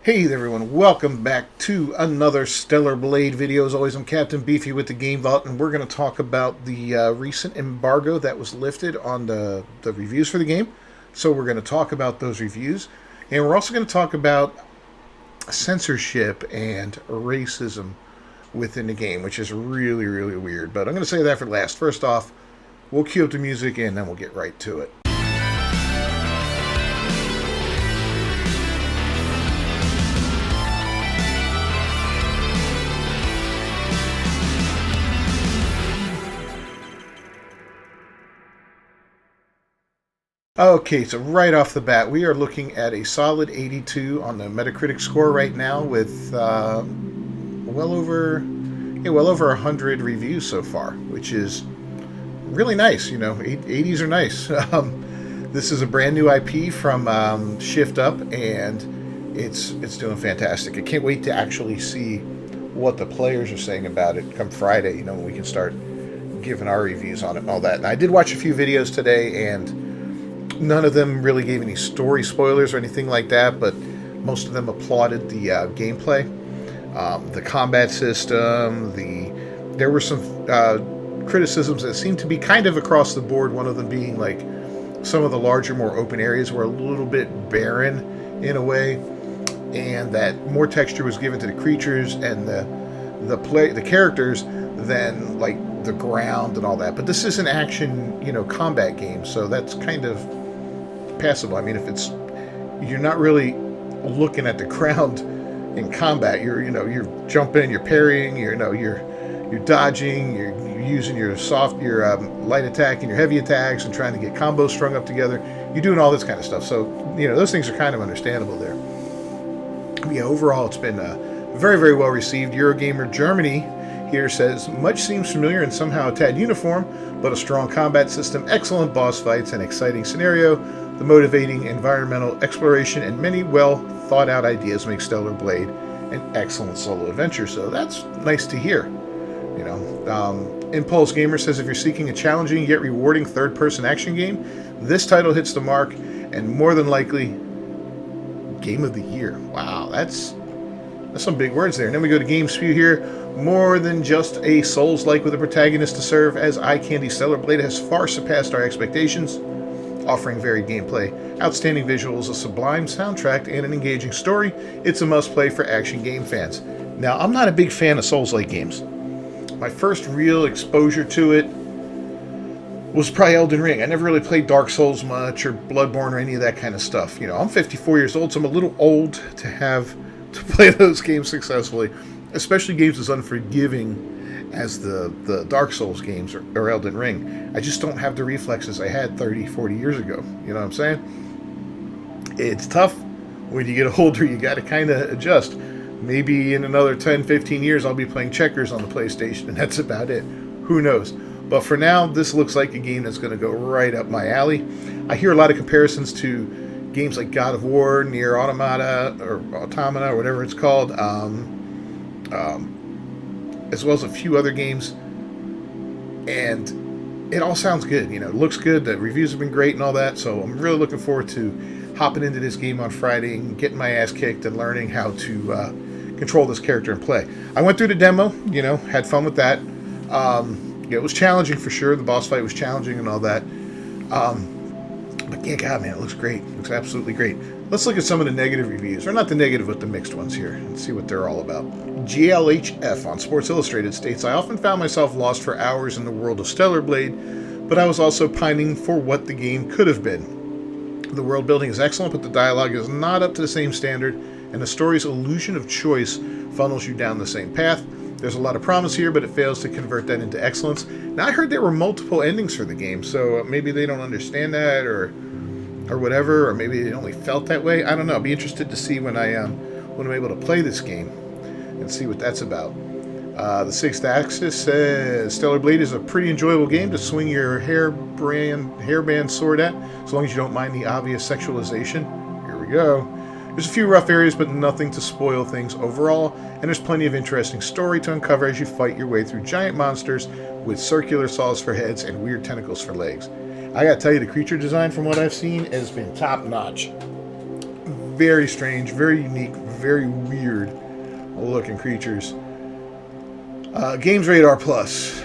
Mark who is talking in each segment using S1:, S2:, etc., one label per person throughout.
S1: Hey there everyone, welcome back to another Stellar Blade video. As always, I'm Captain Beefy with the Game Vault, and we're going to talk about the recent embargo that was lifted on the reviews for the game. So we're going to talk about those reviews, and we're also going to talk about censorship and racism within the game, which is really, really weird. But I'm going to say that for last. First off, we'll cue up the music, and then we'll get right to it. Okay, so right off the bat, we are looking at a solid 82 on the Metacritic score right now, with well over 100 reviews so far, which is really nice. 80s are nice. This is a brand new IP from Shift Up, and it's doing fantastic. I can't wait to actually see what the players are saying about it come Friday. When we can start giving our reviews on it and all that. And I did watch a few videos today, and none of them really gave any story spoilers or anything like that, but most of them applauded the gameplay, the combat system. There were some criticisms that seemed to be kind of across the board. One of them being like some of the larger, more open areas were a little bit barren in a way, and that more texture was given to the creatures and the characters than like the ground and all that. But this is an action, combat game, so that's kind of passable. I mean, you're not really looking at the ground in combat. You're jumping, you're parrying, you're dodging, you're using your light attack and your heavy attacks and trying to get combos strung up together. You're doing all this kind of stuff. So those things are kind of understandable there. But yeah, overall, it's been very, very well received. Eurogamer Germany here says, much seems familiar and somehow a tad uniform, but a strong combat system, excellent boss fights, and exciting scenario. The motivating environmental exploration and many well thought out ideas make Stellar Blade an excellent solo adventure. So that's nice to hear. Impulse Gamer says, if you're seeking a challenging yet rewarding third-person action game, this title hits the mark, and more than likely, Game of the Year. Wow, that's some big words there. And then we go to Game Spew here. More than just a Souls-like with a protagonist to serve as eye candy, Stellar Blade has far surpassed our expectations, offering varied gameplay, outstanding visuals, a sublime soundtrack, and an engaging story. It's a must-play for action game fans. Now, I'm not a big fan of Souls-like games. My first real exposure to it was probably Elden Ring. I never really played Dark Souls much, or Bloodborne, or any of that kind of stuff. I'm 54 years old, so I'm a little old to play those games successfully, especially games as unforgiving as the Dark Souls games or Elden Ring. I just don't have the reflexes I had 30, 40 years ago. You know what I'm saying? It's tough. When you get older, you got to kind of adjust. Maybe in another 10, 15 years, I'll be playing checkers on the PlayStation, and that's about it. Who knows? But for now, this looks like a game that's going to go right up my alley. I hear a lot of comparisons to games like God of War, Nier Automata, or whatever it's called, as well as a few other games, and it all sounds good. It looks good. The reviews have been great and all that, so I'm really looking forward to hopping into this game on Friday and getting my ass kicked and learning how to control this character and play. I went through the demo, had fun with that. It was challenging for sure. The boss fight was challenging and all that. But yeah, God, man, it looks great. It looks absolutely great. Let's look at some of the negative reviews, or not the negative, but the mixed ones here, and see what they're all about. GLHF on Sports Illustrated states, I often found myself lost for hours in the world of Stellar Blade, but I was also pining for what the game could have been. The world building is excellent, but the dialogue is not up to the same standard, and the story's illusion of choice funnels you down the same path. There's a lot of promise here, but it fails to convert that into excellence. Now, I heard there were multiple endings for the game, so maybe they don't understand that, or whatever, or maybe it only felt that way. I don't know. I'll be interested to see when I'm able to play this game and see what that's about. The Sixth Axis says, Stellar Blade is a pretty enjoyable game to swing your hairband sword at, as long as you don't mind the obvious sexualization. Here we go. There's a few rough areas, but nothing to spoil things overall, and there's plenty of interesting story to uncover as you fight your way through giant monsters with circular saws for heads and weird tentacles for legs. I gotta tell you, the creature design, from what I've seen, has been top-notch. Very strange, very unique, very weird looking creatures. Games Radar Plus.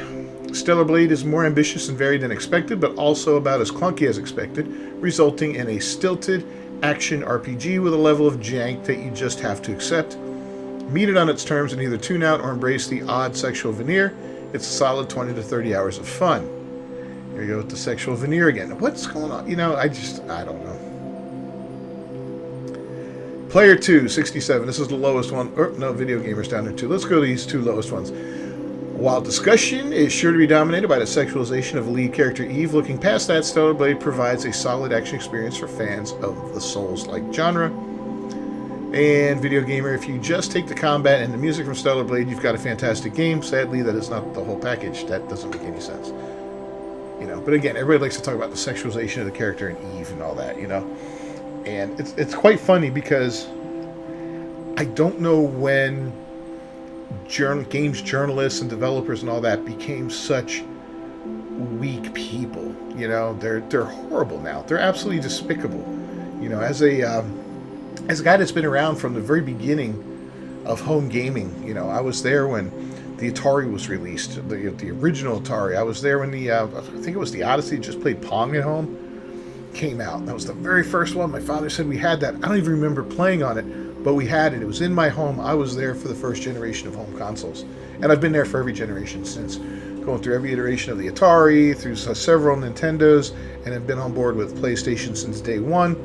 S1: Stellar Blade is more ambitious and varied than expected, but also about as clunky as expected, resulting in a stilted action RPG with a level of jank that you just have to accept. Meet it on its terms and either tune out or embrace the odd sexual veneer. It's a solid 20 to 30 hours of fun. Here we go with the sexual veneer again. What's going on? You know, I don't know. Player 2, 67. This is the lowest one. No, Video Gamer's down there too. Let's go to these two lowest ones. While discussion is sure to be dominated by the sexualization of the lead character Eve, looking past that, Stellar Blade provides a solid action experience for fans of the Souls-like genre. And Video Gamer, if you just take the combat and the music from Stellar Blade, you've got a fantastic game. Sadly, that is not the whole package. That doesn't make any sense. You know, but again, everybody likes to talk about the sexualization of the character in Eve and all that, you know. And it's quite funny because I don't know when games journalists and developers and all that became such weak people. You know, they're horrible now. They're absolutely despicable. You know, as a guy that's been around from the very beginning of home gaming, you know, I was there when the Atari was released, the original Atari. I was there when I think it was the Odyssey, just played Pong at home, came out. That was the very first one. My father said we had that. I don't even remember playing on it, but we had it. It was in my home. I was there for the first generation of home consoles. And I've been there for every generation since, going through every iteration of the Atari, through several Nintendos, and have been on board with PlayStation since day one.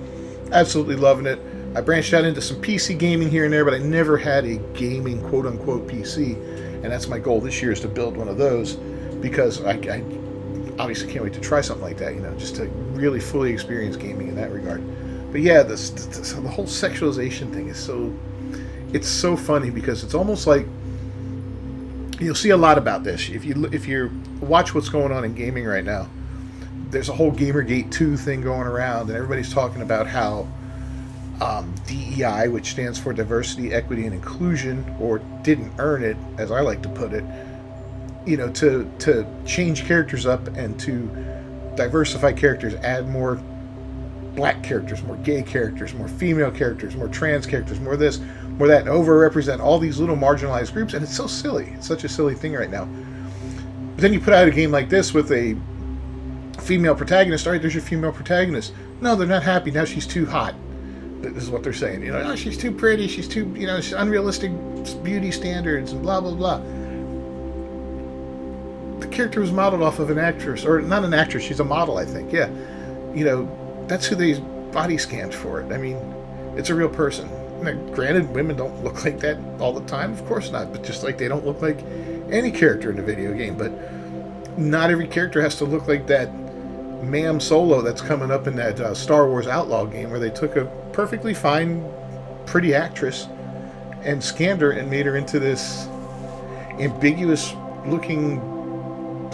S1: Absolutely loving it. I branched out into some PC gaming here and there, but I never had a gaming quote-unquote PC. And that's my goal this year, is to build one of those, because I obviously can't wait to try something like that, you know, just to really fully experience gaming in that regard. But yeah, the whole sexualization thing is so funny, because it's almost like you'll see a lot about this. If you watch what's going on in gaming right now, there's a whole Gamergate 2 thing going around, and everybody's talking about how DEI, which stands for Diversity, Equity, and Inclusion, or didn't earn it, as I like to put it, you know, to change characters up and to diversify characters, add more black characters, more gay characters, more female characters, more trans characters, more this, more that, and overrepresent all these little marginalized groups. And it's so silly. It's such a silly thing right now. But then you put out a game like this with a female protagonist. All right, there's your female protagonist. No, they're not happy. Now she's too hot. This is what they're saying. You know, oh, she's too pretty. She's too, you know, she's unrealistic beauty standards and blah, blah, blah. The character was modeled off of an actress, or not an actress. She's a model, I think. Yeah. You know, that's who they body scanned for it. I mean, it's a real person. Now, granted, women don't look like that all the time. Of course not. But just like they don't look like any character in a video game. But not every character has to look like that Ma'am Solo that's coming up in that Star Wars Outlaw game, where they took a perfectly fine, pretty actress and scanned her and made her into this ambiguous looking,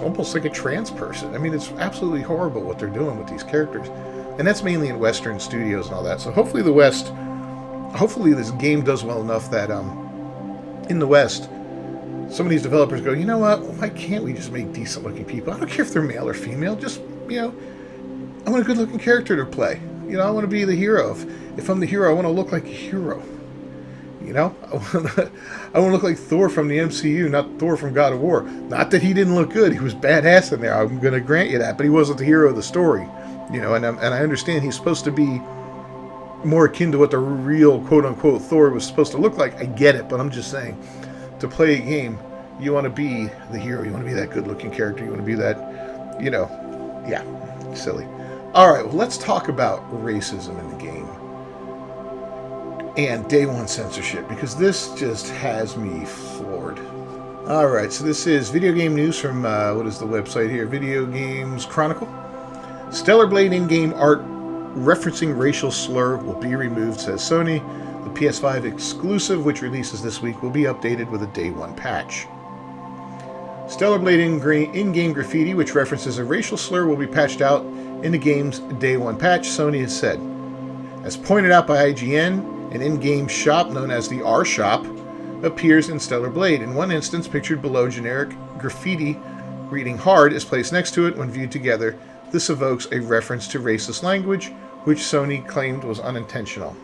S1: almost like a trans person. I mean, it's absolutely horrible what they're doing with these characters. And that's mainly in Western studios and all that. So hopefully this game does well enough that in the West, some of these developers go, you know what, why can't we just make decent looking people? I don't care if they're male or female, just, you know, I want a good looking character to play. You know, I want to be the hero. If I'm the hero, I want to look like a hero. You know, I want to look like Thor from the MCU, not Thor from God of War. Not that he didn't look good; he was badass in there. I'm going to grant you that, but he wasn't the hero of the story. You know, and I understand he's supposed to be more akin to what the real quote unquote Thor was supposed to look like. I get it, but I'm just saying, to play a game, you want to be the hero. You want to be that good looking character. You want to be that, you know, yeah, silly. All right, well, let's talk about racism in the game and day one censorship, because this just has me floored. All right, so this is video game news from, what is the website here? Video Games Chronicle. Stellar Blade in-game art referencing racial slur will be removed, says Sony. The PS5 exclusive, which releases this week, will be updated with a day one patch. Stellar Blade in-game graffiti, which references a racial slur, will be patched out in the game's day one patch, Sony has said. As pointed out by IGN, an in-game shop known as the R Shop appears in Stellar Blade. In one instance, pictured below generic graffiti reading hard is placed next to it. When viewed together, this evokes a reference to racist language, which Sony claimed was unintentional.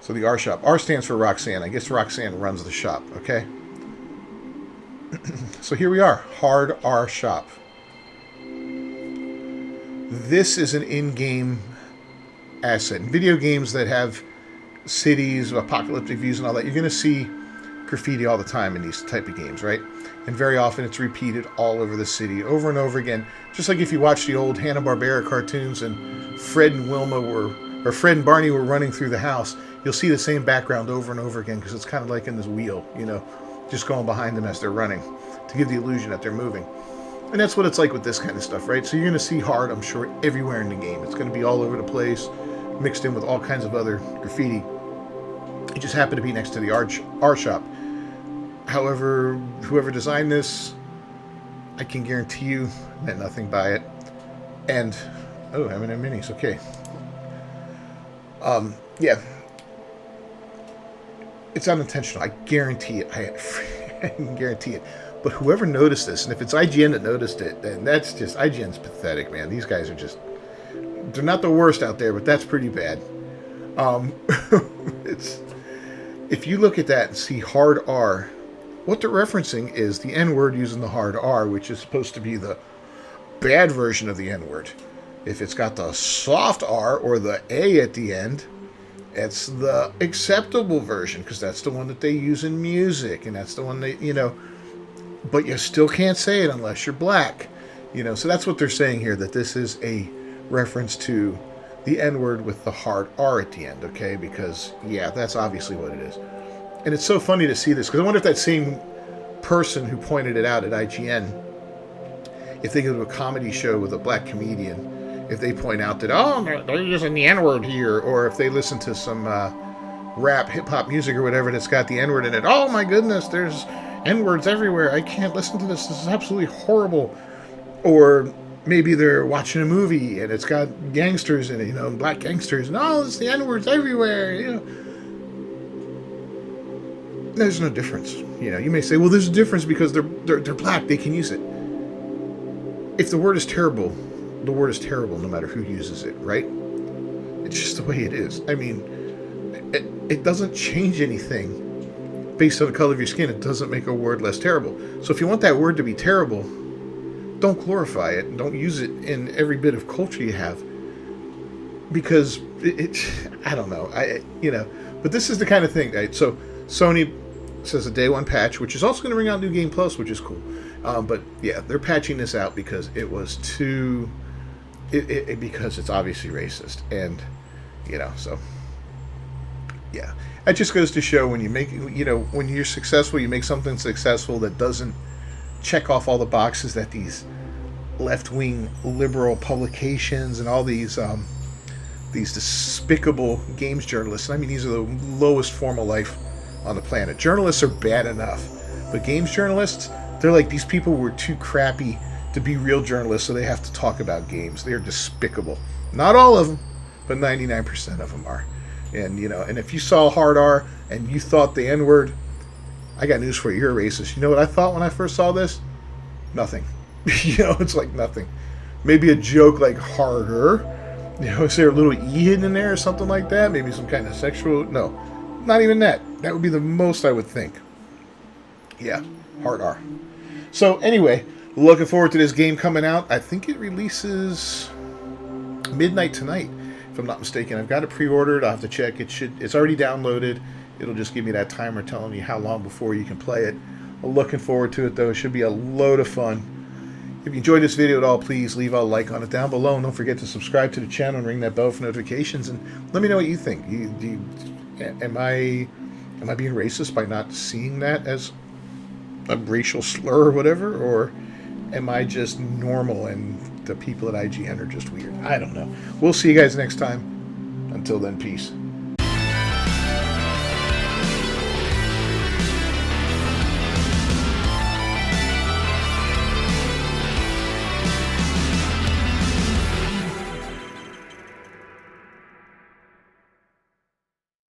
S1: So the R shop. R stands for Roxanne. I guess Roxanne runs the shop, okay? So here we are. Hard R shop. This is an in-game asset. In video games that have cities, apocalyptic views and all that, you're going to see graffiti all the time in these type of games, right? And very often it's repeated all over the city over and over again. Just like if you watch the old Hanna-Barbera cartoons and Fred and Fred and Barney were running through the house, you'll see the same background over and over again because it's kind of like in this wheel, you know, just going behind them as they're running to give the illusion that they're moving. And that's what it's like with this kind of stuff, right? So you're going to see hard, I'm sure, everywhere in the game. It's going to be all over the place, mixed in with all kinds of other graffiti. It just happened to be next to the art shop. However, whoever designed this, I can guarantee you, meant nothing by it. And, oh, M&M Minis, okay. Yeah. It's unintentional. I guarantee it. I can guarantee it. But whoever noticed this, and if it's IGN that noticed it, then that's just, IGN's pathetic, man. These guys are just, they're not the worst out there, but that's pretty bad. If you look at that and see hard R, what they're referencing is the N-word using the hard R, which is supposed to be the bad version of the N-word. If it's got the soft R or the A at the end, it's the acceptable version, because that's the one that they use in music, and that's the one that, you know, but you still can't say it unless you're black. You know, so that's what they're saying here, that this is a reference to the N-word with the hard R at the end, okay? Because, yeah, that's obviously what it is. And it's so funny to see this, because I wonder if that same person who pointed it out at IGN, if they go to a comedy show with a black comedian, if they point out that, oh, they're using the N-word here, or if they listen to some rap, hip-hop music or whatever that's got the N-word in it, oh my goodness, there's N-words everywhere, I can't listen to this is absolutely horrible. Or maybe they're watching a movie and it's got gangsters in it, you know, black gangsters, and oh, it's the N-words everywhere, you know. There's no difference. You know, you may say, well, there's a difference because they're black, they can use it. If the word is terrible, the word is terrible no matter who uses it, right? It's just the way it is. I mean, it doesn't change anything based on the color of your skin. It doesn't make a word less terrible. So if you want that word to be terrible, don't glorify it and don't use it in every bit of culture you have, because I don't know, you know, but this is the kind of thing, right? So Sony says a day one patch, which is also going to bring out New Game Plus, which is cool. But yeah, they're patching this out because it was too, because it's obviously racist, and you know, so yeah, that just goes to show when you make, you know, when you're successful, you make something successful that doesn't check off all the boxes that these left-wing liberal publications and all these despicable games journalists, and I mean, these are the lowest form of life on the planet. Journalists are bad enough, but games journalists, they're like, these people were too crappy to be real journalists, so they have to talk about games. They're despicable. Not all of them, but 99% of them are. And, you know, and if you saw hard R and you thought the N-word, I got news for you, you're a racist. You know what I thought when I first saw this? Nothing. You know, it's like nothing. Maybe a joke like harder. You know, is there a little E hidden in there or something like that? Maybe some kind of sexual... No, not even that. That would be the most I would think. Yeah, hard R. So anyway, looking forward to this game coming out. I think it releases midnight tonight, if I'm not mistaken. I've got it pre-ordered. I'll have to check. It's already downloaded. It'll just give me that timer telling you how long before you can play it. I'm looking forward to it, though. It should be a load of fun. If you enjoyed this video at all, please leave a like on it down below. And don't forget to subscribe to the channel and ring that bell for notifications. And let me know what you think. Am I being racist by not seeing that as a racial slur or whatever? Or am I just normal and the people at IGN are just weird? I don't know. We'll see you guys next time. Until then, peace.